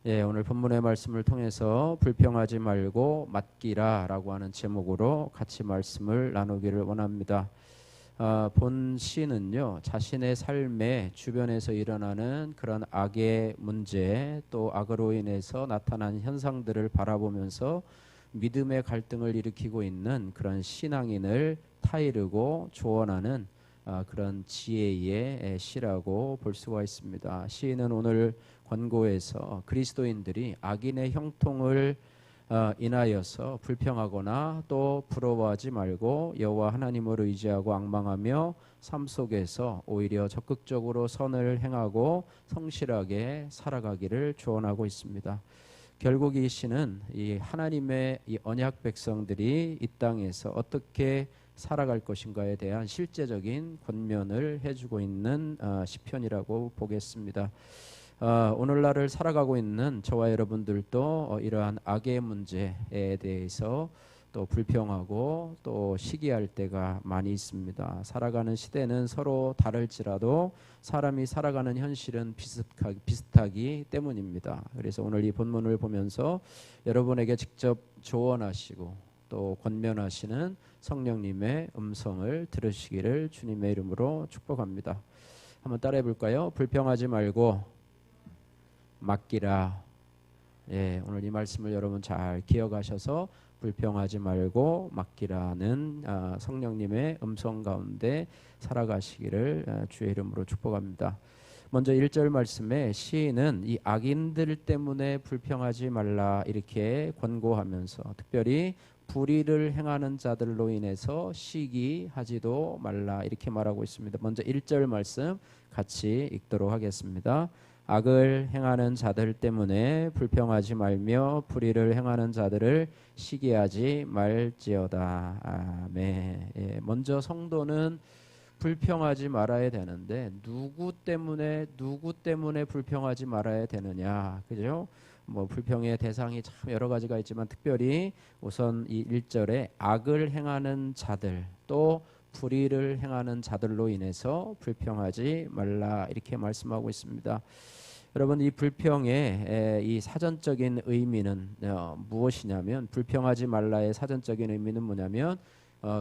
오늘 본문의 말씀을 통해서 불평하지 말고 맡기라라고 하는 제목으로 같이 말씀을 나누기를 원합니다. 본 시는요, 자신의 삶에 주변에서 일어나는 그런 악의 문제, 또 악으로 인해서 나타난 현상들을 바라보면서 믿음의 갈등을 일으키고 있는 그런 신앙인을 타이르고 조언하는 그런 지혜의 시라고 볼 수가 있습니다. 시인은 오늘 권고에서 그리스도인들이 악인의 형통을 인하여서 불평하거나 또 부러워하지 말고 여호와 하나님을 의지하고 앙망하며 삶 속에서 오히려 적극적으로 선을 행하고 성실하게 살아가기를 조언하고 있습니다. 결국 이 시는 이 하나님의 이 언약 백성들이 이 땅에서 어떻게 살아갈 것인가에 대한 실제적인 권면을 해주고 있는 시편이라고 보겠습니다. 오늘날을 살아가고 있는 저와 여러분들도 이러한 악의 문제에 대해서 또 불평하고 또 시기할 때가 많이 있습니다. 살아가는 시대는 서로 다를지라도 사람이 살아가는 현실은 비슷하기 때문입니다. 그래서 오늘 이 본문을 보면서 여러분에게 직접 조언하시고 또 권면하시는 성령님의 음성을 들으시기를 주님의 이름으로 축복합니다. 한번 따라해 볼까요? 불평하지 말고 맡기라. 오늘 이 말씀을 여러분 잘 기억하셔서 불평하지 말고 맡기라는 성령님의 음성 가운데 살아가시기를 주의 이름으로 축복합니다. 먼저 1절 말씀에 시인은 이 악인들 때문에 불평하지 말라 이렇게 권고하면서 특별히 불의를 행하는 자들로 인해서 시기하지도 말라 이렇게 말하고 있습니다. 먼저 1절 말씀 같이 읽도록 하겠습니다. 악을 행하는 자들 때문에 불평하지 말며 불의를 행하는 자들을 시기하지 말지어다. 아멘. 먼저 성도는 불평하지 말아야 되는데 누구 때문에 불평하지 말아야 되느냐, 그죠? 뭐 불평의 대상이 참 여러 가지가 있지만 특별히 우선 이 1절에 악을 행하는 자들 또 불의를 행하는 자들로 인해서 불평하지 말라 이렇게 말씀하고 있습니다. 여러분, 이 불평의 이 사전적인 의미는 무엇이냐면, 불평하지 말라의 사전적인 의미는 뭐냐면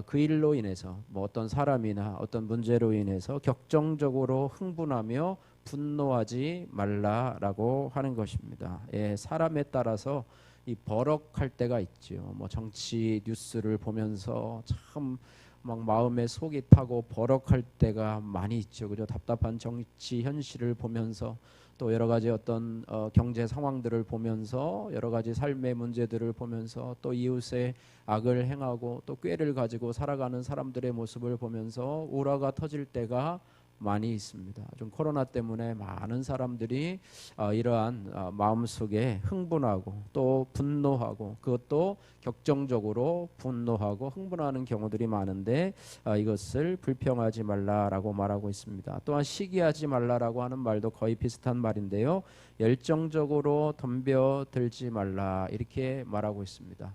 그 일로 인해서 뭐 어떤 사람이나 어떤 문제로 인해서 격정적으로 흥분하며 분노하지 말라라고 하는 것입니다. 사람에 따라서 이 버럭할 때가 있죠. 뭐 정치 뉴스를 보면서 참 막 마음에 속이 타고 버럭할 때가 많이 있죠. 그죠? 답답한 정치 현실을 보면서 또 여러 가지 어떤 경제 상황들을 보면서 여러 가지 삶의 문제들을 보면서 또 이웃의 악을 행하고 또 꾀를 가지고 살아가는 사람들의 모습을 보면서 우라가 터질 때가 많이 있습니다. 좀 코로나 때문에 많은 사람들이 이러한 마음속에 흥분하고 또 분노하고 그것도 격정적으로 분노하고 흥분하는 경우들이 많은데 이것을 불평하지 말라라고 말하고 있습니다. 또한 시기하지 말라라고 하는 말도 거의 비슷한 말인데요. 열정적으로 덤벼들지 말라 이렇게 말하고 있습니다.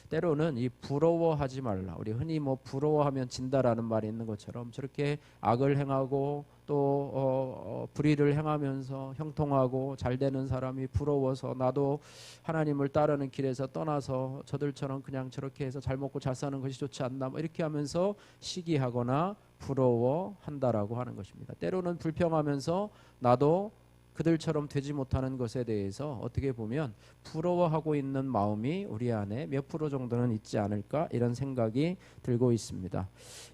때로는 이 부러워하지 말라. 우리 흔히 뭐 부러워하면 진다라는 말이 있는 것처럼 저렇게 악을 행하고 또 불의를 행하면서 형통하고 잘 되는 사람이 부러워서 나도 하나님을 따르는 길에서 떠나서 저들처럼 그냥 저렇게 해서 잘 먹고 잘 사는 것이 좋지 않나 뭐 이렇게 하면서 시기하거나 부러워한다라고 하는 것입니다. 때로는 불평하면서 나도 그들처럼 되지 못하는 것에 대해서 어떻게 보면 부러워하고 있는 마음이 우리 안에 몇 프로 정도는 있지 않을까 이런 생각이 들고 있습니다.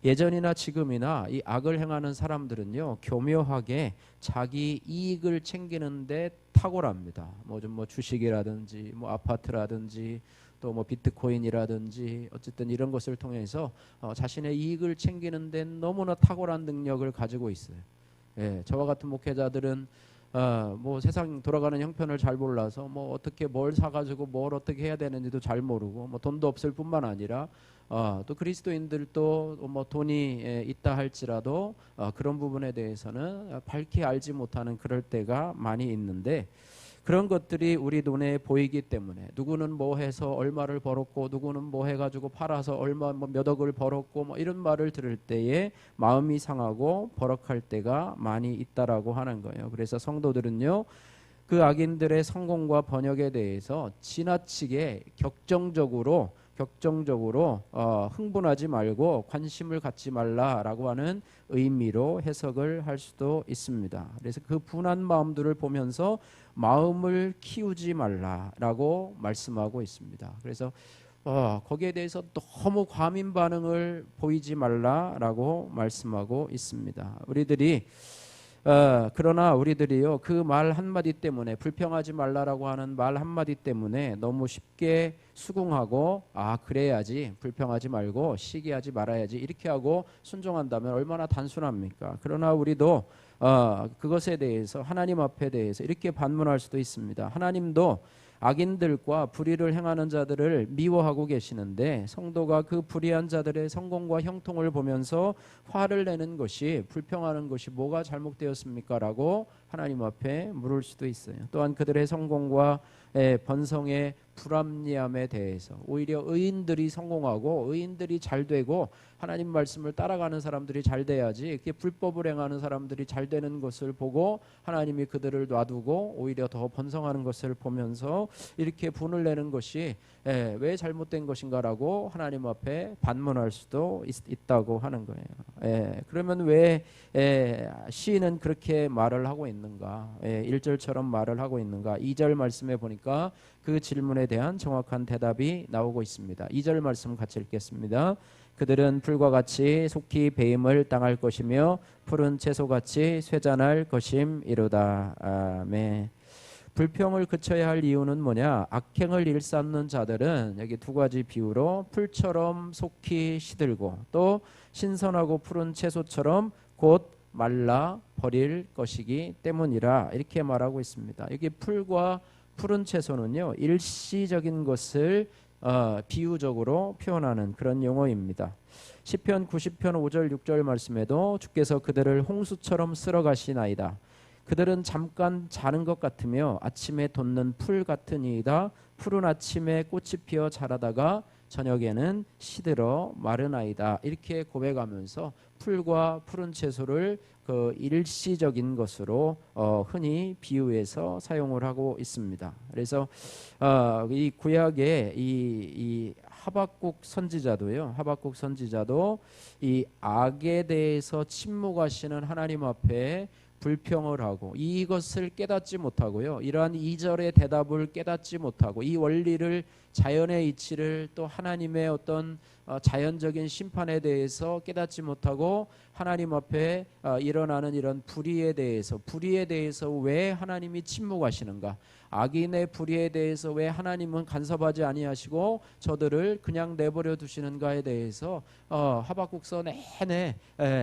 예전이나 지금이나 이 악을 행하는 사람들은요, 교묘하게 자기 이익을 챙기는데 탁월합니다. 뭐 주식이라든지 뭐 아파트라든지 또 뭐 비트코인이라든지 어쨌든 이런 것을 통해서 자신의 이익을 챙기는 데 너무나 탁월한 능력을 가지고 있어요. 저와 같은 목회자들은 뭐 세상 돌아가는 형편을 잘 몰라서 뭐 어떻게 뭘 사가지고 뭘 어떻게 해야 되는지도 잘 모르고 뭐 돈도 없을 뿐만 아니라 또 그리스도인들도 뭐 돈이 있다 할지라도 그런 부분에 대해서는 밝히 알지 못하는 그럴 때가 많이 있는데 그런 것들이 우리 눈에 보이기 때문에 누구는 뭐 해서 얼마를 벌었고 누구는 뭐 해가지고 팔아서 얼마 뭐 몇 억을 벌었고 뭐 이런 말을 들을 때에 마음이 상하고 버럭할 때가 많이 있다라고 하는 거예요. 그래서 성도들은요 그 악인들의 성공과 번역에 대해서 지나치게 격정적으로 흥분하지 말고 관심을 갖지 말라라고 하는 의미로 해석을 할 수도 있습니다. 그래서 그 분한 마음들을 보면서 마음을 키우지 말라라고 말씀하고 있습니다. 그래서 거기에 대해서 너무 과민 반응을 보이지 말라라고 말씀하고 있습니다. 그러나 우리들이요, 그 말 한마디 때문에, 불평하지 말라라고 하는 말 한마디 때문에 너무 쉽게 수긍하고, 그래야지, 불평하지 말고 시기하지 말아야지, 이렇게 하고 순종한다면 얼마나 단순합니까? 그러나 우리도 그것에 대해서, 하나님 앞에 대해서 이렇게 반문할 수도 있습니다. 하나님도 악인들과 불의를 행하는 자들을 미워하고 계시는데, 성도가 그 불의한 자들의 성공과 형통을 보면서 화를 내는 것이, 불평하는 것이 뭐가 잘못되었습니까? 라고 하나님 앞에 물을 수도 있어요. 또한 그들의 성공과 번성의 불합리함에 대해서, 오히려 의인들이 성공하고 의인들이 잘 되고 하나님 말씀을 따라가는 사람들이 잘 돼야지, 이렇게 불법을 행하는 사람들이 잘 되는 것을 보고 하나님이 그들을 놔두고 오히려 더 번성하는 것을 보면서 이렇게 분을 내는 것이 왜 잘못된 것인가라고 하나님 앞에 반문할 수도 있다고 하는 거예요. 그러면 왜 시인은 그렇게 말을 하고 있는가? 1절처럼 말을 하고 있는가? 2절 말씀에 보니까 그 질문에 대한 정확한 대답이 나오고 있습니다. 2절 말씀 같이 읽겠습니다. 그들은 풀과 같이 속히 배임을 당할 것이며 푸른 채소같이 쇠잔할 것임이로다. 아멘. 불평을 그쳐야 할 이유는 뭐냐? 악행을 일삼는 자들은 여기 두 가지 비유로 풀처럼 속히 시들고 또 신선하고 푸른 채소처럼 곧 말라 버릴 것이기 때문이라, 이렇게 말하고 있습니다. 여기 풀과 푸른 채소는요, 일시적인 것을 비유적으로 표현하는 그런 용어입니다. 시편 90편 5절 6절 말씀에도 주께서 그들을 홍수처럼 쓸어가시나이다. 그들은 잠깐 자는 것 같으며 아침에 돋는 풀 같으니이다. 푸른 아침에 꽃이 피어 자라다가 저녁에는 시들어 마르나이다. 이렇게 고백하면서 풀과 푸른 채소를 그 일시적인 것으로 흔히 비유해서 사용을 하고 있습니다. 그래서 이 구약의 이 하박국 선지자도 이 악에 대해서 침묵하시는 하나님 앞에 불평을 하고 이것을 깨닫지 못하고요, 이러한 2절의 대답을 깨닫지 못하고 이 원리를, 자연의 이치를, 또 하나님의 어떤 자연적인 심판에 대해서 깨닫지 못하고 하나님 앞에 일어나는 이런 불의에 대해서 왜 하나님이 침묵하시는가, 악인의 불의에 대해서 왜 하나님은 간섭하지 아니하시고 저들을 그냥 내버려 두시는가에 대해서 하박국서 내내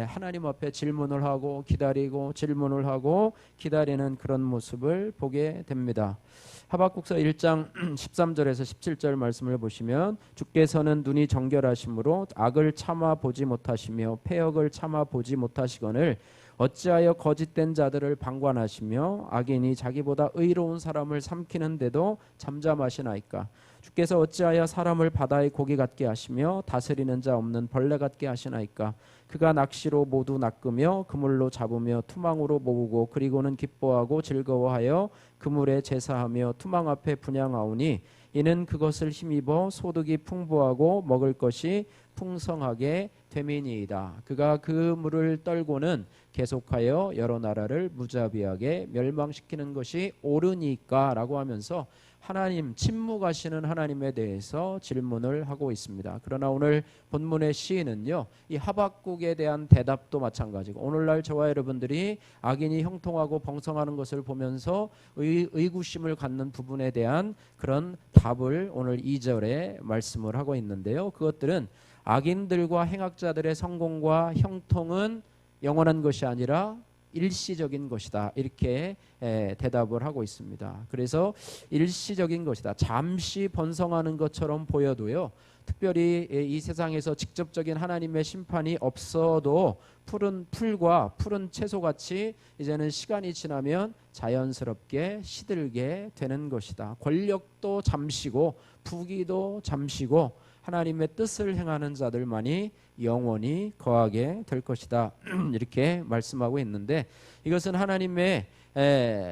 하나님 앞에 질문을 하고 기다리고 질문을 하고 기다리는 그런 모습을 보게 됩니다. 하박국서 1장 13절에서 17절 말씀을 보시면, 주께서는 눈이 정결하심으로 악을 참아 보지 못하시며 패역을 참아 보지 못하시거늘 어찌하여 거짓된 자들을 방관하시며 악인이 자기보다 의로운 사람을 삼키는데도 잠잠하시나이까. 주께서 어찌하여 사람을 바다의 고기 같게 하시며 다스리는 자 없는 벌레 같게 하시나이까. 그가 낚시로 모두 낚으며 그물로 잡으며 투망으로 모으고 그리고는 기뻐하고 즐거워하여 그물에 제사하며 투망 앞에 분향하오니 이는 그것을 힘입어 소득이 풍부하고 먹을 것이 풍성하게 됨이니이다. 그가 그 물을 떨고는 계속하여 여러 나라를 무자비하게 멸망시키는 것이 옳으니까 라고 하면서 하나님, 침묵하시는 하나님에 대해서 질문을 하고 있습니다. 그러나 오늘 본문의 시인은요, 이 하박국에 대한 대답도 마찬가지고 오늘날 저와 여러분들이 악인이 형통하고 번성하는 것을 보면서 의구심을 갖는 부분에 대한 그런 답을 오늘 2절에 말씀을 하고 있는데요, 그것들은 악인들과 행악자들의 성공과 형통은 영원한 것이 아니라 일시적인 것이다, 이렇게 대답을 하고 있습니다. 그래서 일시적인 것이다, 잠시 번성하는 것처럼 보여도요, 특별히 이 세상에서 직접적인 하나님의 심판이 없어도 푸른 풀과 푸른 채소같이 이제는 시간이 지나면 자연스럽게 시들게 되는 것이다. 권력도 잠시고 부귀도 잠시고 하나님의 뜻을 행하는 자들만이 영원히 거하게 될 것이다, 이렇게 말씀하고 있는데, 이것은 하나님의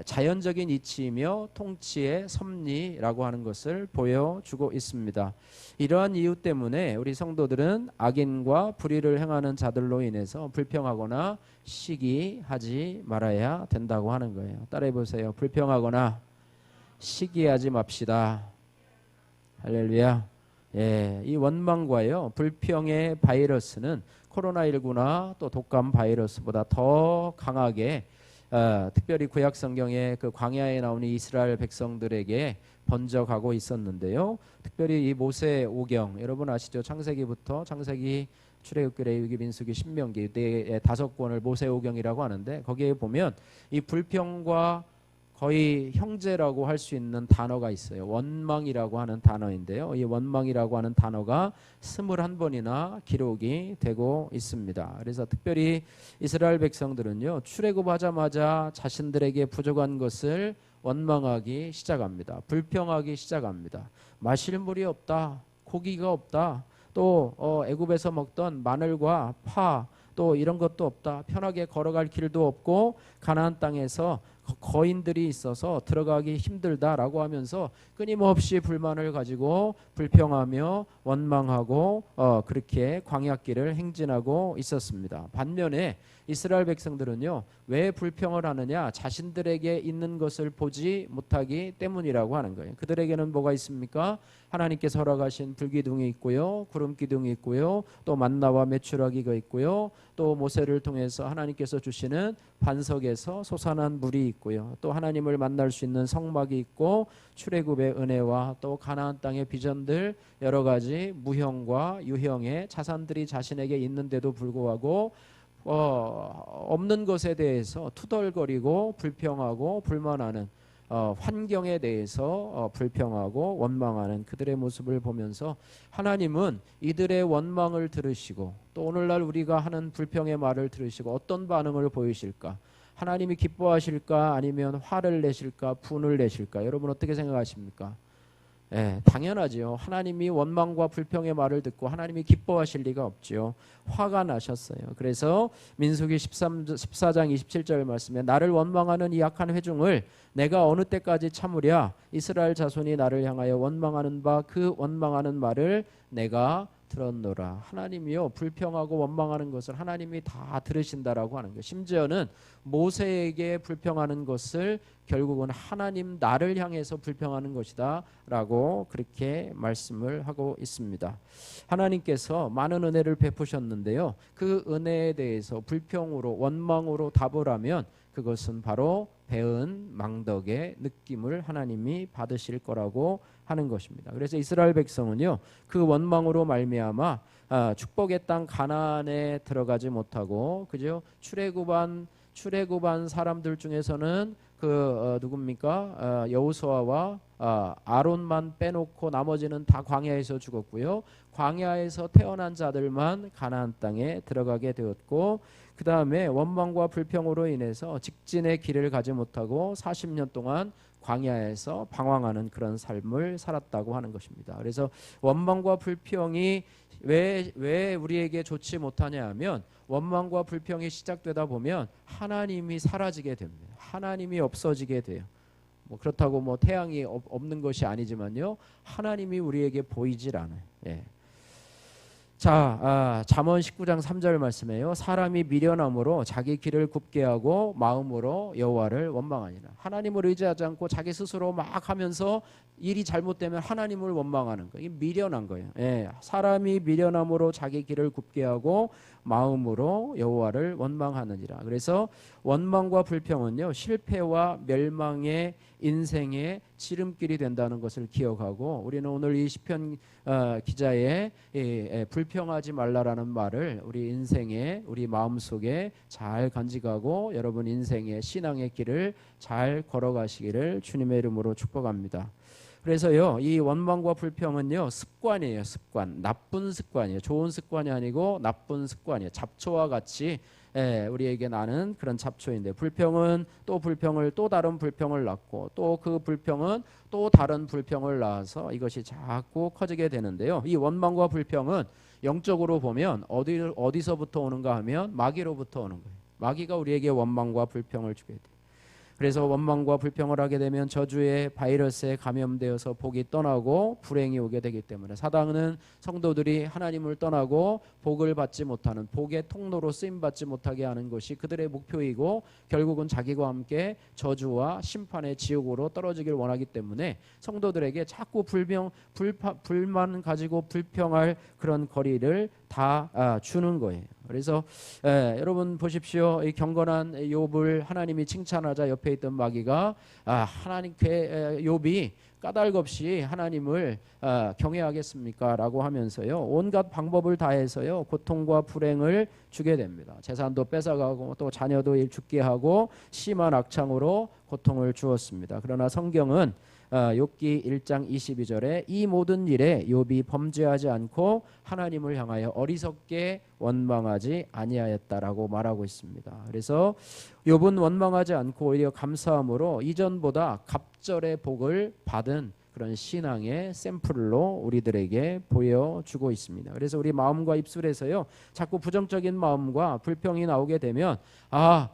자연적인 이치이며 통치의 섭리라고 하는 것을 보여주고 있습니다. 이러한 이유 때문에 우리 성도들은 악인과 불의를 행하는 자들로 인해서 불평하거나 시기하지 말아야 된다고 하는 거예요. 따라해 보세요. 불평하거나 시기하지 맙시다. 할렐루야. 이 원망과요 불평의 바이러스는 코로나19나 또 독감 바이러스보다 더 강하게 특별히 구약 성경의 그 광야에 나오는 이스라엘 백성들에게 번져가고 있었는데요. 특별히 이 모세 오경 여러분 아시죠? 창세기부터 창세기, 출애굽기, 레위기, 민수기, 신명기 네 5권을 모세 오경이라고 하는데 거기에 보면 이 불평과 거의 형제라고 할 수 있는 단어가 있어요. 원망이라고 하는 단어인데요. 이 원망이라고 하는 단어가 21번이나 기록이 되고 있습니다. 그래서 특별히 이스라엘 백성들은요. 출애굽하자마자 자신들에게 부족한 것을 원망하기 시작합니다. 불평하기 시작합니다. 마실 물이 없다. 고기가 없다. 또 애굽에서 먹던 마늘과 파 또 이런 것도 없다. 편하게 걸어갈 길도 없고 가나안 땅에서 거인들이 있어서 들어가기 힘들다라고 하면서 끊임없이 불만을 가지고 불평하며 원망하고 그렇게 광야길을 행진하고 있었습니다. 반면에 이스라엘 백성들은요. 왜 불평을 하느냐? 자신들에게 있는 것을 보지 못하기 때문이라고 하는 거예요. 그들에게는 뭐가 있습니까? 하나님께서 허락하신 불기둥이 있고요. 구름기둥이 있고요. 또 만나와 메추라기가 있고요. 또 모세를 통해서 하나님께서 주시는 반석에서 솟아난 물이 있고요. 또 하나님을 만날 수 있는 성막이 있고 출애굽의 은혜와 또 가나안 땅의 비전들 여러 가지 무형과 유형의 자산들이 자신에게 있는데도 불구하고 없는 것에 대해서 투덜거리고 불평하고 불만하는 환경에 대해서 불평하고 원망하는 그들의 모습을 보면서 하나님은 이들의 원망을 들으시고 또 오늘날 우리가 하는 불평의 말을 들으시고 어떤 반응을 보이실까? 하나님이 기뻐하실까? 아니면 화를 내실까? 분을 내실까? 여러분 어떻게 생각하십니까? 당연하지요. 하나님이 원망과 불평의 말을 듣고 하나님이 기뻐하실 리가 없지요. 화가 나셨어요. 그래서 민수기 14장 27절 말씀에 나를 원망하는 이 악한 회중을 내가 어느 때까지 참으랴? 이스라엘 자손이 나를 향하여 원망하는 바 그 원망하는 말을 내가 들었노라. 하나님이요 불평하고 원망하는 것을 하나님이 다 들으신다라고 하는 거예요. 심지어는 모세에게 불평하는 것을 결국은 하나님 나를 향해서 불평하는 것이다 라고 그렇게 말씀을 하고 있습니다. 하나님께서 많은 은혜를 베푸셨는데요. 그 은혜에 대해서 불평으로 원망으로 답을 하면 그것은 바로 배은 망덕의 느낌을 하나님이 받으실 거라고 하는 것입니다. 그래서 이스라엘 백성은요 그 원망으로 말미암아 축복의 땅 가나안에 들어가지 못하고 그죠? 출애굽한 사람들 중에서는 누굽니까? 여호수아와 아론만 빼놓고 나머지는 다 광야에서 죽었고요. 광야에서 태어난 자들만 가나안 땅에 들어가게 되었고 그 다음에 원망과 불평으로 인해서 직진의 길을 가지 못하고 40년 동안 광야에서 방황하는 그런 삶을 살았다고 하는 것입니다. 그래서 원망과 불평이 왜 우리에게 좋지 못하냐 하면 원망과 불평이 시작되다 보면 하나님이 사라지게 됩니다. 하나님이 없어지게 돼요. 그렇다고 태양이 없는 것이 아니지만요. 하나님이 우리에게 보이질 않아요. 자, 잠언 19장 3절 말씀에요. 사람이 미련함으로 자기 길을 굽게 하고 마음으로 여호와를 원망하니라. 하나님을 의지하지 않고 자기 스스로 막 하면서 일이 잘못되면 하나님을 원망하는 거예요. 이게 미련한 거예요. 사람이 미련함으로 자기 길을 굽게 하고 마음으로 여호와를 원망하느니라. 그래서 원망과 불평은요 실패와 멸망의 인생의 지름길이 된다는 것을 기억하고 우리는 오늘 이 시편 기자의 불평하지 말라라는 말을 우리 인생에 우리 마음속에 잘 간직하고 여러분 인생의 신앙의 길을 잘 걸어가시기를 주님의 이름으로 축복합니다. 그래서요 이 원망과 불평은요 습관이에요. 습관, 나쁜 습관이에요. 좋은 습관이 아니고 나쁜 습관이에요. 잡초와 같이 우리에게 나는 그런 잡초인데 불평은 또 불평을 또 다른 불평을 낳고 또 그 불평은 또 다른 불평을 낳아서 이것이 자꾸 커지게 되는데요. 이 원망과 불평은 영적으로 보면 어디서부터 오는가 하면 마귀로부터 오는 거예요. 마귀가 우리에게 원망과 불평을 주게 돼요. 그래서 원망과 불평을 하게 되면 저주의 바이러스에 감염되어서 복이 떠나고 불행이 오게 되기 때문에 사단은 성도들이 하나님을 떠나고 복을 받지 못하는, 복의 통로로 쓰임받지 못하게 하는 것이 그들의 목표이고 결국은 자기와 함께 저주와 심판의 지옥으로 떨어지길 원하기 때문에 성도들에게 자꾸 불만 가지고 불평할 그런 거리를 다 주는 거예요. 그래서 여러분 보십시오. 이 경건한 욥을 하나님이 칭찬하자 옆에 있던 마귀가 하나님께 욥이 까닭없이 하나님을 경외하겠습니까? 라고 하면서요, 온갖 방법을 다해서요 고통과 불행을 주게 됩니다. 재산도 뺏어가고 또 자녀도 죽게 하고 심한 악창으로 고통을 주었습니다. 그러나 성경은 욥기 1장 22절에 이 모든 일에 욥이 범죄하지 않고 하나님을 향하여 어리석게 원망하지 아니하였다라고 말하고 있습니다. 그래서 욥은 원망하지 않고 오히려 감사함으로 이전보다 갑절의 복을 받은 그런 신앙의 샘플로 우리들에게 보여주고 있습니다. 그래서 우리 마음과 입술에서요 자꾸 부정적인 마음과 불평이 나오게 되면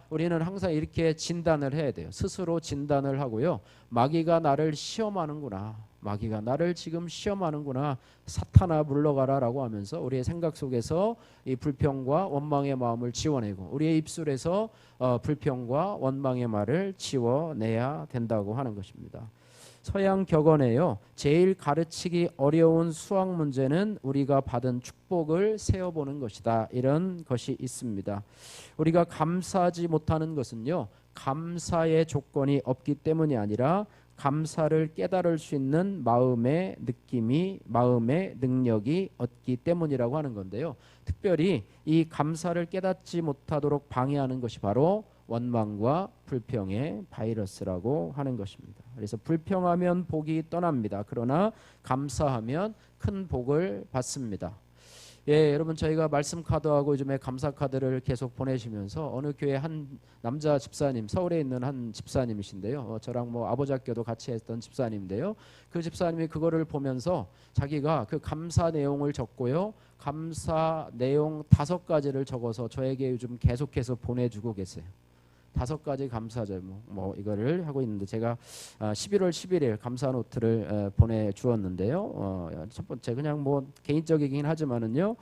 우리는 항상 이렇게 진단을 해야 돼요. 스스로 진단을 하고요, 마귀가 나를 시험하는구나, 마귀가 나를 지금 시험하는구나, 사탄아 물러가라 라고 하면서 우리의 생각 속에서 이 불평과 원망의 마음을 지워내고 우리의 입술에서 불평과 원망의 말을 지워내야 된다고 하는 것입니다. 서양 격언에요, 제일 가르치기 어려운 수학 문제는 우리가 받은 축복을 세어보는 것이다, 이런 것이 있습니다. 우리가 감사하지 못하는 것은요 감사의 조건이 없기 때문이 아니라 감사를 깨달을 수 있는 마음의 느낌이, 마음의 능력이 없기 때문이라고 하는 건데요, 특별히 이 감사를 깨닫지 못하도록 방해하는 것이 바로 원망과 불평의 바이러스라고 하는 것입니다. 그래서 불평하면 복이 떠납니다. 그러나 감사하면 큰 복을 받습니다. 여러분 저희가 말씀 카드하고 요즘에 감사 카드를 계속 보내시면서 어느 교회 한 남자 집사님, 서울에 있는 한 집사님이신데요, 저랑 아버지 학교도 같이 했던 집사님인데요, 그 집사님이 그거를 보면서 자기가 그 감사 내용을 적고요, 감사 내용 5가지를 적어서 저에게 요즘 계속해서 보내주고 계세요. 5가지 감사절 이거를 하고 있는데, 제가 11월 11일 감사 노트를 보내주었는데요, 첫 번째 그냥 개인적이긴 하지만은요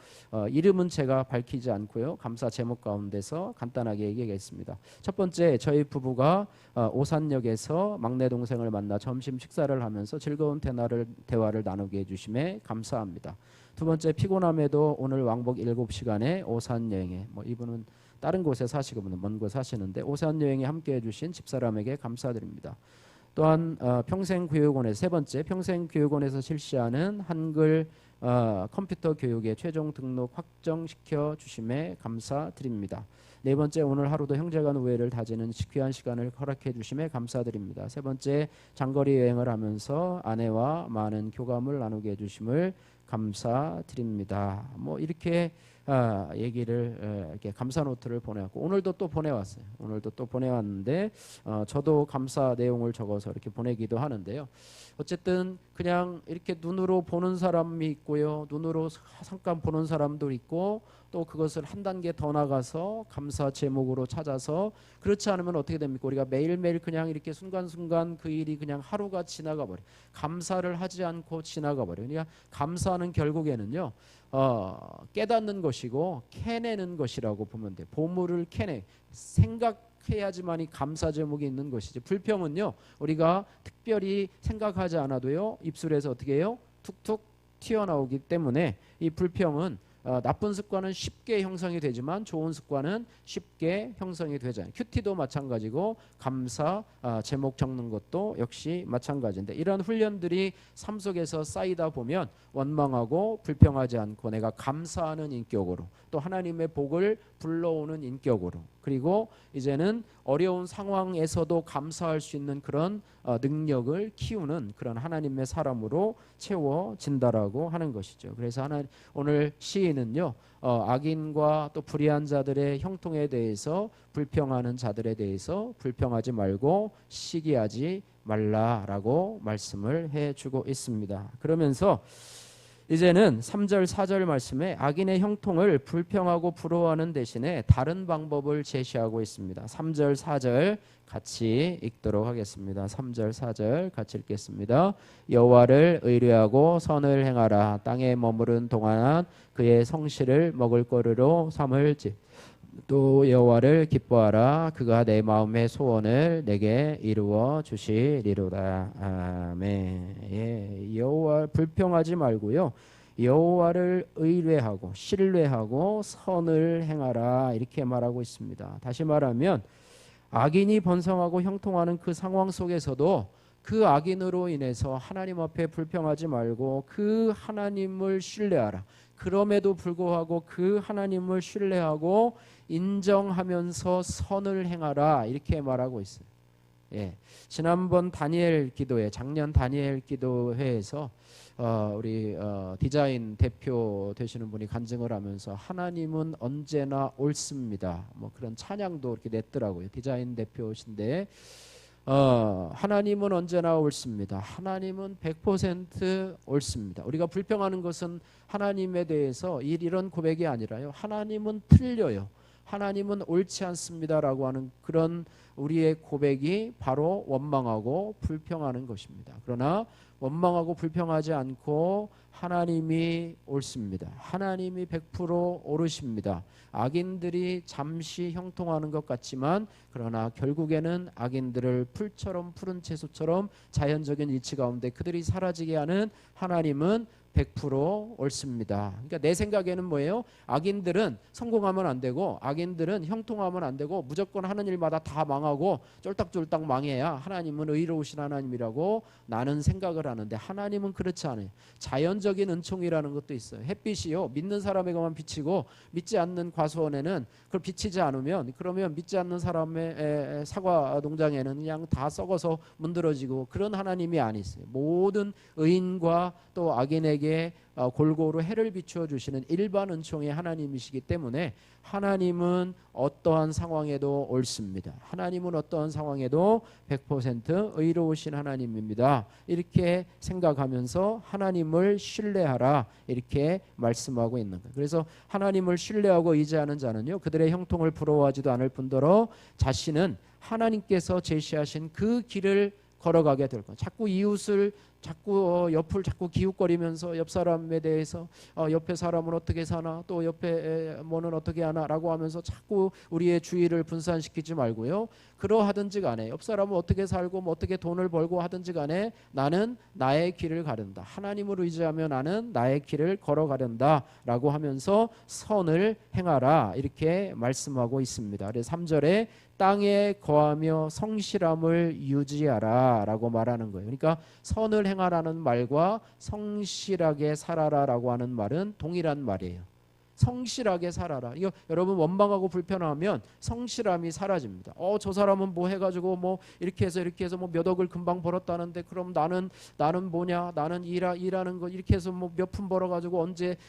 이름은 제가 밝히지 않고요 감사 제목 가운데서 간단하게 얘기하겠습니다. 첫 번째, 저희 부부가 오산역에서 막내 동생을 만나 점심 식사를 하면서 즐거운 대화를 나누게 해주심에 감사합니다. 두 번째, 피곤함에도 오늘 왕복 7시간의 오산 여행에, 이분은 다른 곳에 사시고 먼 곳 사시는데 오산 여행에 함께 해주신 집사람에게 감사드립니다. 또한 평생교육원의 세 번째, 평생교육원에서 실시하는 한글 컴퓨터 교육의 최종 등록 확정시켜 주심에 감사드립니다. 네 번째, 오늘 하루도 형제간 우애를 다지는 귀한 시간을 허락해 주심에 감사드립니다. 세 번째, 장거리 여행을 하면서 아내와 많은 교감을 나누게 해주심을 감사드립니다. 이렇게 얘기를 이렇게 감사 노트를 보내왔고, 오늘도 또 보내왔어요. 오늘도 또 보내왔는데 저도 감사 내용을 적어서 이렇게 보내기도 하는데요. 어쨌든 그냥 이렇게 눈으로 보는 사람이 있고요, 눈으로 잠깐 보는 사람도 있고, 또 그것을 한 단계 더 나가서 감사 제목으로 찾아서, 그렇지 않으면 어떻게 됩니까? 우리가 매일매일 그냥 이렇게 순간순간 그 일이 그냥 하루가 지나가 버려, 감사를 하지 않고 지나가 버려. 그러니까 감사는 결국에는요 깨닫는 것이고 캐내는 것이라고 보면 돼. 보물을 캐내, 생각해야지만이 감사 제목이 있는 것이지. 불평은요 우리가 특별히 생각하지 않아도요 입술에서 어떻게 해요? 툭툭 튀어나오기 때문에 이 불평은 나쁜 습관은 쉽게 형성이 되지만 좋은 습관은 쉽게 형성이 되잖아요. 큐티도 마찬가지고 감사 제목 적는 것도 역시 마찬가지인데, 이런 훈련들이 삶 속에서 쌓이다 보면 원망하고 불평하지 않고 내가 감사하는 인격으로, 또 하나님의 복을 불러오는 인격으로, 그리고 이제는 어려운 상황에서도 감사할 수 있는 그런 능력을 키우는 그런 하나님의 사람으로 채워진다라고 하는 것이죠. 그래서 오늘 시인은요 악인과 또 불의한 자들의 형통에 대해서, 불평하는 자들에 대해서 불평하지 말고 시기하지 말라라고 말씀을 해주고 있습니다. 그러면서 이제는 3절 4절 말씀에 악인의 형통을 불평하고 부러워하는 대신에 다른 방법을 제시하고 있습니다. 3절 4절 같이 읽도록 하겠습니다. 3절 4절 같이 읽겠습니다. 여호와를 의뢰하고 선을 행하라. 땅에 머무른 동안 그의 성실을 먹을거리로 삼을지. 또 여호와를 기뻐하라. 그가 내 마음의 소원을 내게 이루어 주시리로다. 아멘. 예, 여호와 불평하지 말고요. 여호와를 의뢰하고 신뢰하고 선을 행하라 이렇게 말하고 있습니다. 다시 말하면 악인이 번성하고 형통하는 그 상황 속에서도 그 악인으로 인해서 하나님 앞에 불평하지 말고 그 하나님을 신뢰하라. 그럼에도 불구하고 그 하나님을 신뢰하고 인정하면서 선을 행하라 이렇게 말하고 있어요. 예, 지난번 다니엘 기도회, 작년 다니엘 기도회에서 우리 디자인 대표 되시는 분이 간증을 하면서 하나님은 언제나 옳습니다. 뭐 그런 찬양도 이렇게 냈더라고요. 디자인 대표신데 하나님은 언제나 옳습니다. 하나님은 100% 옳습니다. 우리가 불평하는 것은 하나님에 대해서 이런 고백이 아니라요. 하나님은 틀려요. 하나님은 옳지 않습니다라고 하는 그런 우리의 고백이 바로 원망하고 불평하는 것입니다. 그러나 원망하고 불평하지 않고 하나님이 옳습니다. 하나님이 100% 옳으십니다. 악인들이 잠시 형통하는 것 같지만 그러나 결국에는 악인들을 풀처럼 푸른 채소처럼 자연적인 이치 가운데 그들이 사라지게 하는 하나님은 100% 옳습니다. 그러니까 내 생각에는 뭐예요? 악인들은 성공하면 안 되고 악인들은 형통하면 안 되고 무조건 하는 일마다 다 망하고 쫄딱쫄딱 망해야 하나님은 의로우신 하나님이라고 나는 생각을 하는데 하나님은 그렇지 않아요. 자연적인 은총이라는 것도 있어요. 햇빛이요 믿는 사람에게만 비치고 믿지 않는 과수원에는 그걸 비치지 않으면 그러면 믿지 않는 사람의 사과 농장에는 그냥 다 썩어서 문드러지고 그런 하나님이 아니세요. 모든 의인과 또 악인에게 골고루 해를 비추어 주시는 일반 은총의 하나님이시기 때문에 하나님은 어떠한 상황에도 옳습니다. 하나님은 어떠한 상황에도 100% 의로우신 하나님입니다. 이렇게 생각하면서 하나님을 신뢰하라 이렇게 말씀하고 있는 거예요. 그래서 하나님을 신뢰하고 의지하는 자는요 그들의 형통을 부러워하지도 않을 뿐더러 자신은 하나님께서 제시하신 그 길을 걸어가게 될 거예요. 자꾸 이웃을 옆을 자꾸 기웃거리면서 옆 사람에 대해서 옆에 사람은 어떻게 사나 또 옆에 뭐는 어떻게 하나라고 하면서 자꾸 우리의 주의를 분산시키지 말고요. 그러하든지 간에 옆 사람은 어떻게 살고 뭐 어떻게 돈을 벌고 하든지 간에 나는 나의 길을 가른다. 하나님을 의지하며 나는 나의 길을 걸어가련다라고 하면서 선을 행하라 이렇게 말씀하고 있습니다. 그래서 3절에 땅에 거하며 성실함을 유지하라 라고 말하는 거예요. 그러니까 선을 행하라는 말과 성실하게 살아라라고 하는 말은 동일한 말이에요. 성실하게 살아라. 이거 여러분 원망하고 불편하면 성실함이 사라집니다. 저 사람은 뭐 해가지고 뭐 이렇게 해서 뭐 몇 억을 금방 벌었다는데 그럼 나는 뭐냐? 나는 일하는 거 이렇게 해서 뭐 몇 푼 벌어가지고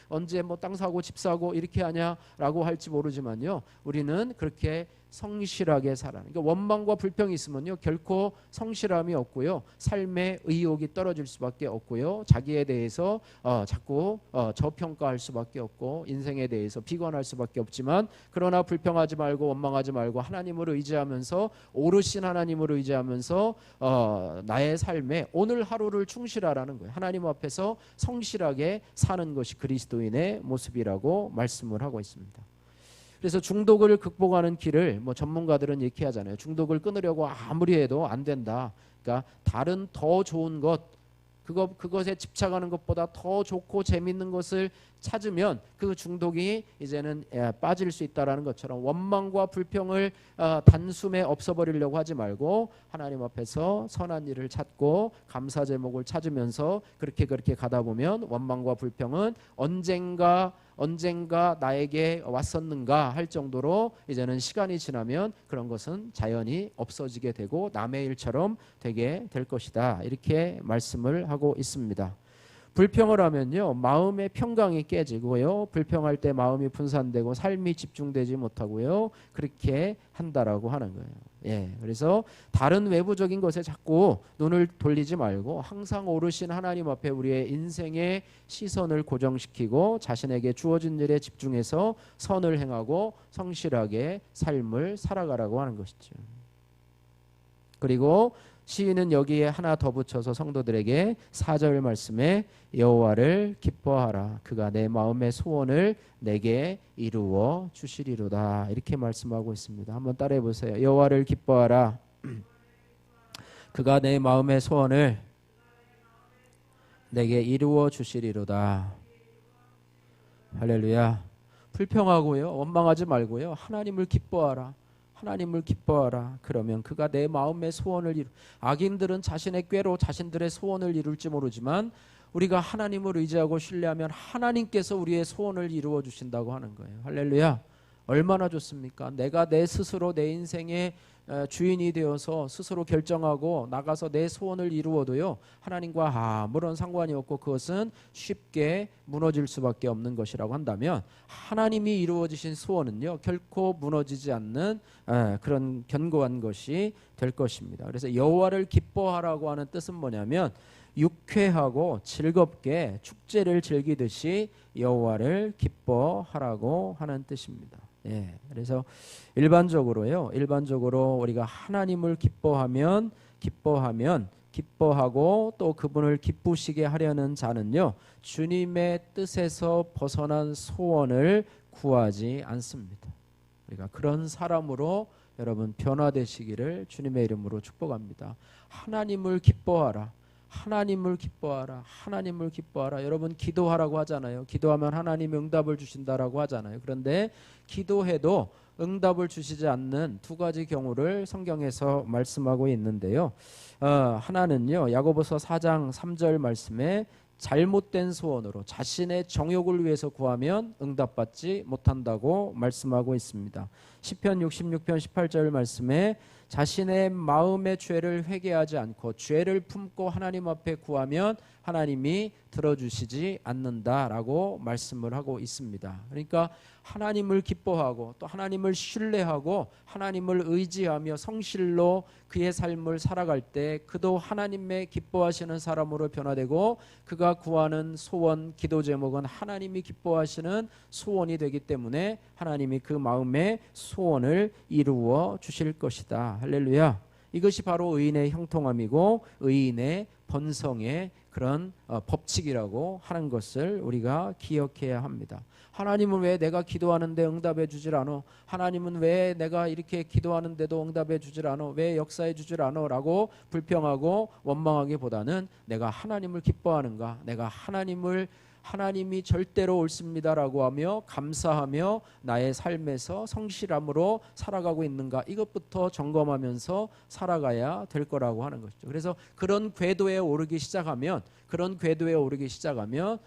언제 뭐 땅 사고 집 사고 이렇게 하냐라고 할지 모르지만요. 우리는 그렇게 성실하게 살아라. 그러니까 원망과 불평이 있으면요 결코 성실함이 없고요 삶의 의욕이 떨어질 수밖에 없고요 자기에 대해서 자꾸 저평가할 수밖에 없고 인생에 대해서 비관할 수밖에 없지만 그러나 불평하지 말고 원망하지 말고 하나님을 의지하면서 오르신 하나님을 의지하면서 나의 삶에 오늘 하루를 충실하라는 거예요. 하나님 앞에서 성실하게 사는 것이 그리스도인의 모습이라고 말씀을 하고 있습니다. 그래서 중독을 극복하는 길을 뭐 전문가들은 얘기하잖아요. 중독을 끊으려고 아무리 해도 안 된다. 그러니까 다른 더 좋은 것, 그것에 집착하는 것보다 더 좋고 재밌는 것을 찾으면 그 중독이 이제는 빠질 수 있다라는 것처럼 원망과 불평을 단숨에 없애버리려고 하지 말고 하나님 앞에서 선한 일을 찾고 감사 제목을 찾으면서 그렇게 가다 보면 원망과 불평은 언젠가 나에게 왔었는가 할 정도로 이제는 시간이 지나면 그런 것은 자연히 없어지게 되고 남의 일처럼 되게 될 것이다. 이렇게 말씀을 하고 있습니다. 불평을 하면요 마음의 평강이 깨지고요 불평할 때 마음이 분산되고 삶이 집중되지 못하고요 그렇게 한다라고 하는 거예요. 예, 그래서 다른 외부적인 것에 자꾸 눈을 돌리지 말고 항상 오르신 하나님 앞에 우리의 인생의 시선을 고정시키고 자신에게 주어진 일에 집중해서 선을 행하고 성실하게 삶을 살아가라고 하는 것이죠. 그리고 시인은 여기에 하나 더 붙여서 성도들에게 4절 말씀에 여호와를 기뻐하라 그가 내 마음의 소원을 내게 이루어 주시리로다 이렇게 말씀하고 있습니다. 한번 따라해 보세요. 여호와를 기뻐하라 그가 내 마음의 소원을 내게 이루어 주시리로다. 할렐루야. 불평하고요 원망하지 말고요 하나님을 기뻐하라. 하나님을 기뻐하라. 그러면 그가 내 마음의 소원을 악인들은 자신의 꾀로 자신들의 소원을 이룰지 모르지만 우리가 하나님을 의지하고 신뢰하면 하나님께서 우리의 소원을 이루어 주신다고 하는 거예요. 할렐루야. 얼마나 좋습니까? 내가 내 스스로 내 인생의 주인이 되어서 스스로 결정하고 나가서 내 소원을 이루어도요 하나님과 아무런 상관이 없고 그것은 쉽게 무너질 수밖에 없는 것이라고 한다면 하나님이 이루어지신 소원은요 결코 무너지지 않는 그런 견고한 것이 될 것입니다. 그래서 여호와를 기뻐하라고 하는 뜻은 뭐냐면 유쾌하고 즐겁게 축제를 즐기듯이 여호와를 기뻐하라고 하는 뜻입니다. 예, 그래서 일반적으로 우리가 하나님을 기뻐하고 또 그분을 기쁘시게 하려는 자는요 주님의 뜻에서 벗어난 소원을 구하지 않습니다. 우리가 그런 사람으로 여러분 변화되시기를 주님의 이름으로 축복합니다. 하나님을 기뻐하라. 하나님을 기뻐하라. 하나님을 기뻐하라. 여러분 기도하라고 하잖아요. 기도하면 하나님이 응답을 주신다라고 하잖아요. 그런데 기도해도 응답을 주시지 않는 두 가지 경우를 성경에서 말씀하고 있는데요. 하나는요. 야고보서 4장 3절 말씀에 잘못된 소원으로 자신의 정욕을 위해서 구하면 응답받지 못한다고 말씀하고 있습니다. 시편 66편 18절 말씀에 자신의 마음의 죄를 회개하지 않고 죄를 품고 하나님 앞에 구하면 하나님이 들어주시지 않는다라고 말씀을 하고 있습니다. 그러니까 하나님을 기뻐하고 또 하나님을 신뢰하고 하나님을 의지하며 성실로 그의 삶을 살아갈 때 그도 하나님의 기뻐하시는 사람으로 변화되고 그가 구하는 소원, 기도 제목은 하나님이 기뻐하시는 소원이 되기 때문에 하나님이 그 마음의 소원을 이루어 주실 것이다. 할렐루야. 이것이 바로 의인의 형통함이고 의인의 번성의 그런 법칙이라고 하는 것을 우리가 기억해야 합니다. 하나님은 왜 내가 기도하는데 응답해 주질 않아? 하나님은 왜 내가 이렇게 기도하는데도 응답해 주질 않아? 왜 역사해 주질 않아? 라고 불평하고 원망하기보다는 내가 하나님을 기뻐하는가? 내가 하나님이 절대로 옳습니다라고 하며 감사하며 나의 삶에서 성실함으로 살아가고 있는가 이것부터 점검하면서 살아가야 될 거라고 하는 것이죠. 그래서 그런 궤도에 오르기 시작하면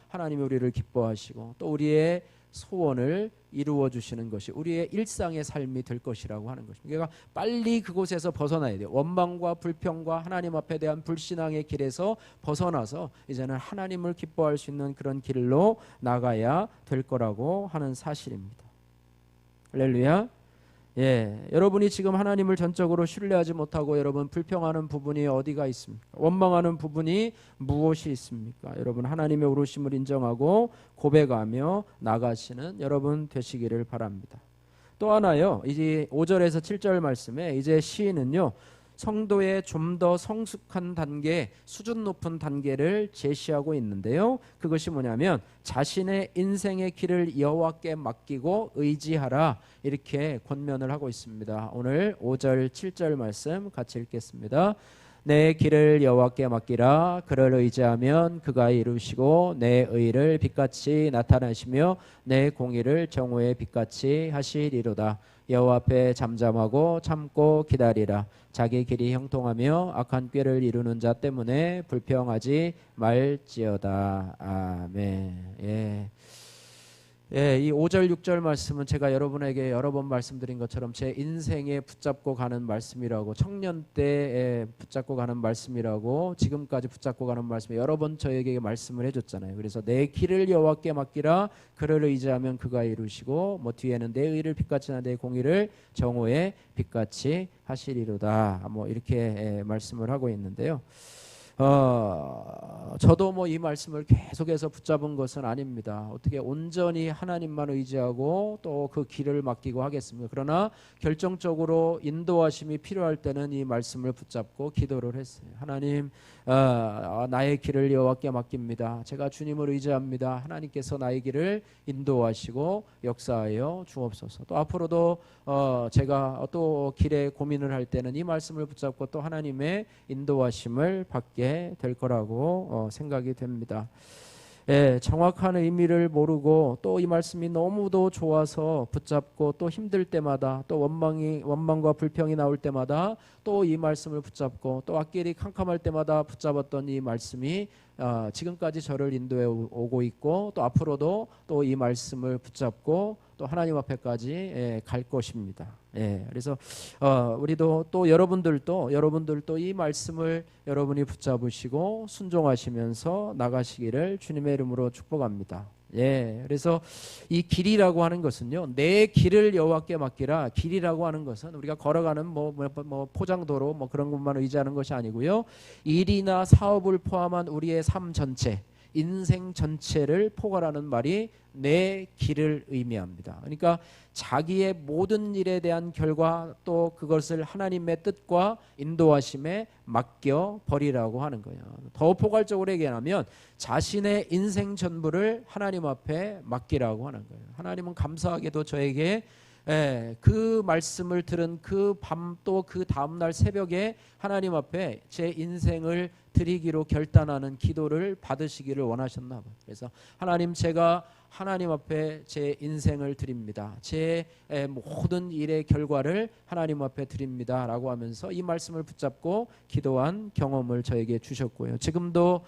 하나님이 우리를 기뻐하시고 또 우리의 소원을 이루어 주시는 것이 우리의 일상의 삶이 될 것이라고 하는 것입니다. 그러니까 빨리 그곳에서 벗어나야 돼요. 원망과 불평과 하나님 앞에 대한 불신앙의 길에서 벗어나서 이제는 하나님을 기뻐할 수 있는 그런 길로 나가야 될 거라고 하는 사실입니다. 할렐루야. 예, 여러분이 지금 하나님을 전적으로 신뢰하지 못하고 여러분 불평하는 부분이 어디가 있습니까? 원망하는 부분이 무엇이 있습니까? 여러분 하나님의 오르심을 인정하고 고백하며 나가시는 여러분 되시기를 바랍니다. 또 하나요. 이제 5절에서 7절 말씀에 이제 시인은요. 성도의 좀 더 성숙한 단계, 수준 높은 단계를 제시하고 있는데요. 그것이 뭐냐면 자신의 인생의 길을 여호와께 맡기고 의지하라 이렇게 권면을 하고 있습니다. 오늘 5절, 7절 말씀 같이 읽겠습니다. 내 길을 여호와께 맡기라. 그를 의지하면 그가 이루시고 내 의를 빛같이 나타내시며 내 공의를 정오의 빛같이 하시리로다. 여호와 앞에 잠잠하고 참고 기다리라. 자기 길이 형통하며 악한 꾀를 이루는 자 때문에 불평하지 말지어다. 아멘. 예. 예, 이 5절 6절 말씀은 제가 여러분에게 여러 번 말씀드린 것처럼 제 인생에 붙잡고 가는 말씀이라고, 청년 때에 붙잡고 가는 말씀이라고, 지금까지 붙잡고 가는 말씀 여러 번 저에게 말씀을 해줬잖아요. 그래서 내 길을 여호와께 맡기라, 그를 의지하면 그가 이루시고, 뭐 뒤에는 내 의를 빛같이 하나 내 공의를 정오에 빛같이 하시리로다, 뭐 이렇게 말씀을 하고 있는데요. 저도 뭐 이 말씀을 계속해서 붙잡은 것은 아닙니다. 어떻게 온전히 하나님만 의지하고 또 그 길을 맡기고 하겠습니까? 그러나 결정적으로 인도하심이 필요할 때는 이 말씀을 붙잡고 기도를 했어요. 하나님, 나의 길을 여호와께 맡깁니다. 제가 주님을 의지합니다. 하나님께서 나의 길을 인도하시고 역사하여 주옵소서. 또 앞으로도 제가 또 길에 고민을 할 때는 이 말씀을 붙잡고 또 하나님의 인도하심을 받게 될 거라고 생각이 됩니다. 예, 정확한 의미를 모르고 또 이 말씀이 너무도 좋아서 붙잡고 또 힘들 때마다 또 원망과 불평이 나올 때마다 또 이 말씀을 붙잡고 또 앞길이 캄캄할 때마다 붙잡았던 이 말씀이 지금까지 저를 인도해 오고 있고 또 앞으로도 또 이 말씀을 붙잡고 또 하나님 앞에까지 갈 것입니다. 그래서 우리도 또 여러분들도 이 말씀을 여러분이 붙잡으시고 순종하시면서 나가시기를 주님의 이름으로 축복합니다. 그래서 이 길이라고 하는 것은요, 내 길을 여호와께 맡기라. 길이라고 하는 것은 우리가 걸어가는 뭐 포장도로 뭐 그런 것만 의지하는 것이 아니고요, 일이나 사업을 포함한 우리의 삶 전체, 인생 전체를 포괄하는 말이 내 길을 의미합니다. 그러니까 자기의 모든 일에 대한 결과 또 그것을 하나님의 뜻과 인도하심에 맡겨 버리라고 하는 거예요. 더 포괄적으로 얘기하면 자신의 인생 전부를 하나님 앞에 맡기라고 하는 거예요. 하나님은 감사하게도 저에게 그 말씀을 들은 그 밤 또 그 다음날 새벽에 하나님 앞에 제 인생을 드리기로 결단하는 기도를 받으시기를 원하셨나 봐요. 그래서 하나님, 제가 하나님 앞에 제 인생을 드립니다. 제 모든 일의 결과를 하나님 앞에 드립니다 라고 하면서 이 말씀을 붙잡고 기도한 경험을 저에게 주셨고요. 지금도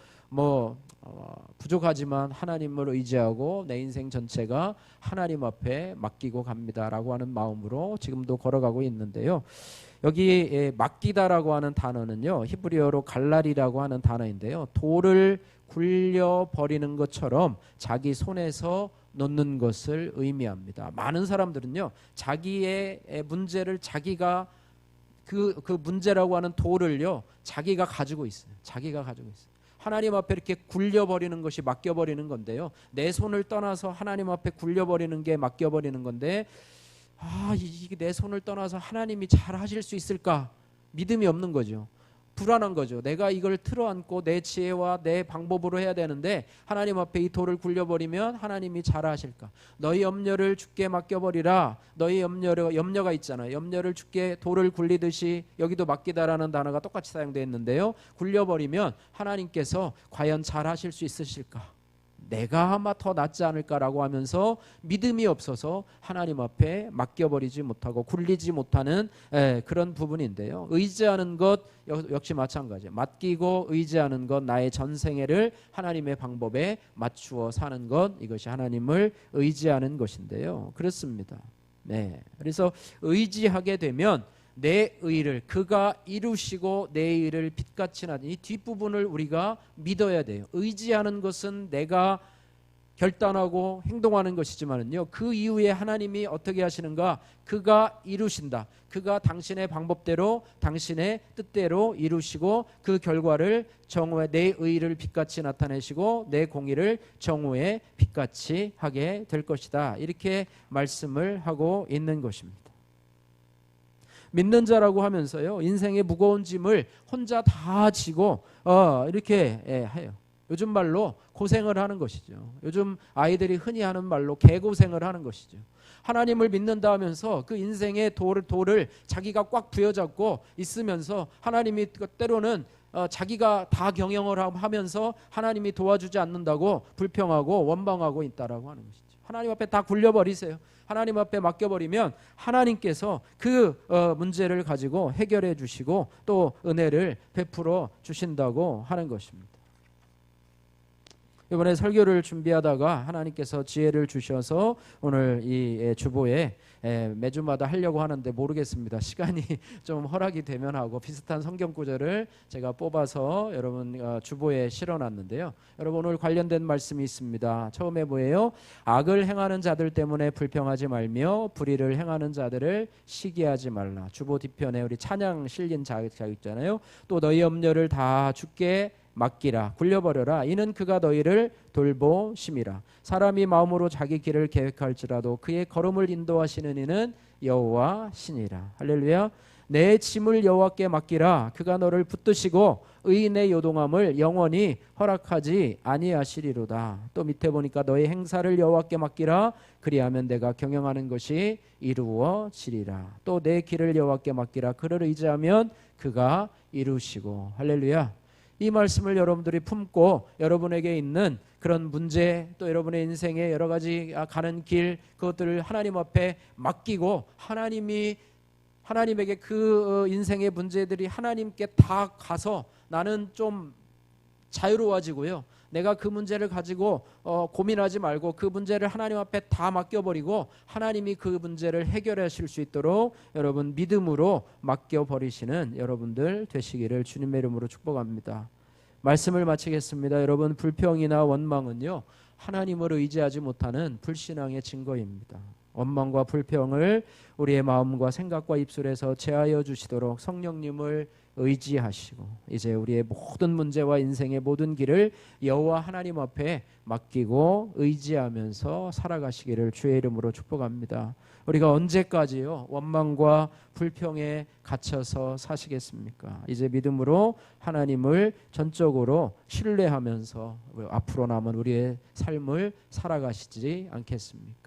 부족하지만 하나님을 의지하고 내 인생 전체가 하나님 앞에 맡기고 갑니다 라고 하는 마음으로 지금도 걸어가고 있는데요. 여기 맡기다라고 하는 단어는요, 히브리어로 갈랄이라고 하는 단어인데요, 돌을 굴려버리는 것처럼 자기 손에서 놓는 것을 의미합니다. 많은 사람들은요, 자기의 문제를 자기가 그 문제라고 하는 돌을요, 자기가 가지고 있어요. 하나님 앞에 이렇게 굴려버리는 것이 맡겨버리는 건데요, 내 손을 떠나서 하나님 앞에 굴려버리는 게 맡겨버리는 건데, 이게 내 손을 떠나서 하나님이 잘 하실 수 있을까? 믿음이 없는 거죠. 불안한 거죠. 내가 이걸 틀어안고 내 지혜와 내 방법으로 해야 되는데 하나님 앞에 이 돌을 굴려버리면 하나님이 잘 하실까? 너희 염려를 주께 맡겨버리라. 너희 염려가 있잖아요. 염려를 주께 돌을 굴리듯이, 여기도 맡기다라는 단어가 똑같이 사용되어 있는데요, 굴려버리면 하나님께서 과연 잘 하실 수 있으실까? 내가 아마 더 낫지 않을까라고 하면서 믿음이 없어서 하나님 앞에 맡겨버리지 못하고 굴리지 못하는 그런 부분인데요, 의지하는 것 역시 마찬가지예요. 맡기고 의지하는 것, 나의 전생애를 하나님의 방법에 맞추어 사는 것, 이것이 하나님을 의지하는 것인데요. 그렇습니다. 그래서 의지하게 되면 내 의를 그가 이루시고 내 의를 빛같이 나는 이 뒷부분을 우리가 믿어야 돼요. 의지하는 것은 내가 결단하고 행동하는 것이지만은요, 그 이후에 하나님이 어떻게 하시는가? 그가 이루신다. 그가 당신의 방법대로 당신의 뜻대로 이루시고 그 결과를 정오에 내 의를 빛같이 나타내시고 내 공의를 정오에 빛같이 하게 될 것이다. 이렇게 말씀을 하고 있는 것입니다. 믿는 자라고 하면서요, 인생의 무거운 짐을 혼자 다 지고 이렇게 해요. 요즘 말로 고생을 하는 것이죠. 요즘 아이들이 흔히 하는 말로 개고생을 하는 것이죠. 하나님을 믿는다 하면서 그 인생의 돌을 자기가 꽉 부여잡고 있으면서 하나님이 때로는 자기가 다 경영을 하면서 하나님이 도와주지 않는다고 불평하고 원망하고 있다라고 하는 것이죠. 하나님 앞에 다 굴려버리세요. 하나님 앞에 맡겨버리면 하나님께서 그 문제를 가지고 해결해 주시고 또 은혜를 베풀어 주신다고 하는 것입니다. 이번에 설교를 준비하다가 하나님께서 지혜를 주셔서 오늘 이 주보에 매주마다 하려고 하는데 모르겠습니다. 시간이 좀 허락이 되면 하고 비슷한 성경 구절을 제가 뽑아서 여러분 주보에 실어놨는데요. 여러분 오늘 관련된 말씀이 있습니다. 처음에 뭐예요? 악을 행하는 자들 때문에 불평하지 말며 불의를 행하는 자들을 시기하지 말라. 주보 뒤편에 우리 찬양 실린 자격 있잖아요. 또 너희 염려를 다 주께 맡기라. 굴려버려라. 이는 그가 너희를 돌보심이라. 사람이 마음으로 자기 길을 계획할지라도 그의 걸음을 인도하시는 이는 여호와 신이라. 할렐루야. 내 짐을 여호와께 맡기라. 그가 너를 붙드시고 의인의 요동함을 영원히 허락하지 아니하시리로다. 또 밑에 보니까 너의 행사를 여호와께 맡기라. 그리하면 내가 경영하는 것이 이루어지리라. 또 내 길을 여호와께 맡기라. 그를 의지하면 그가 이루시고. 할렐루야. 이 말씀을 여러분들이 품고 여러분에게 있는 그런 문제, 또 여러분의 인생의 여러 가지 가는 길, 그것들을 하나님 앞에 맡기고 하나님에게 그 인생의 문제들이 하나님께 다 가서 나는 좀 자유로워지고요. 내가 그 문제를 가지고 고민하지 말고 그 문제를 하나님 앞에 다 맡겨버리고 하나님이 그 문제를 해결하실 수 있도록 여러분 믿음으로 맡겨버리시는 여러분들 되시기를 주님의 이름으로 축복합니다. 말씀을 마치겠습니다. 여러분 불평이나 원망은요 하나님을 의지하지 못하는 불신앙의 증거입니다. 원망과 불평을 우리의 마음과 생각과 입술에서 제하여 주시도록 성령님을 의지하시고 이제 우리의 모든 문제와 인생의 모든 길을 여호와 하나님 앞에 맡기고 의지하면서 살아가시기를 주의 이름으로 축복합니다. 우리가 언제까지요 원망과 불평에 갇혀서 사시겠습니까? 이제 믿음으로 하나님을 전적으로 신뢰하면서 앞으로 남은 우리의 삶을 살아가시지 않겠습니까?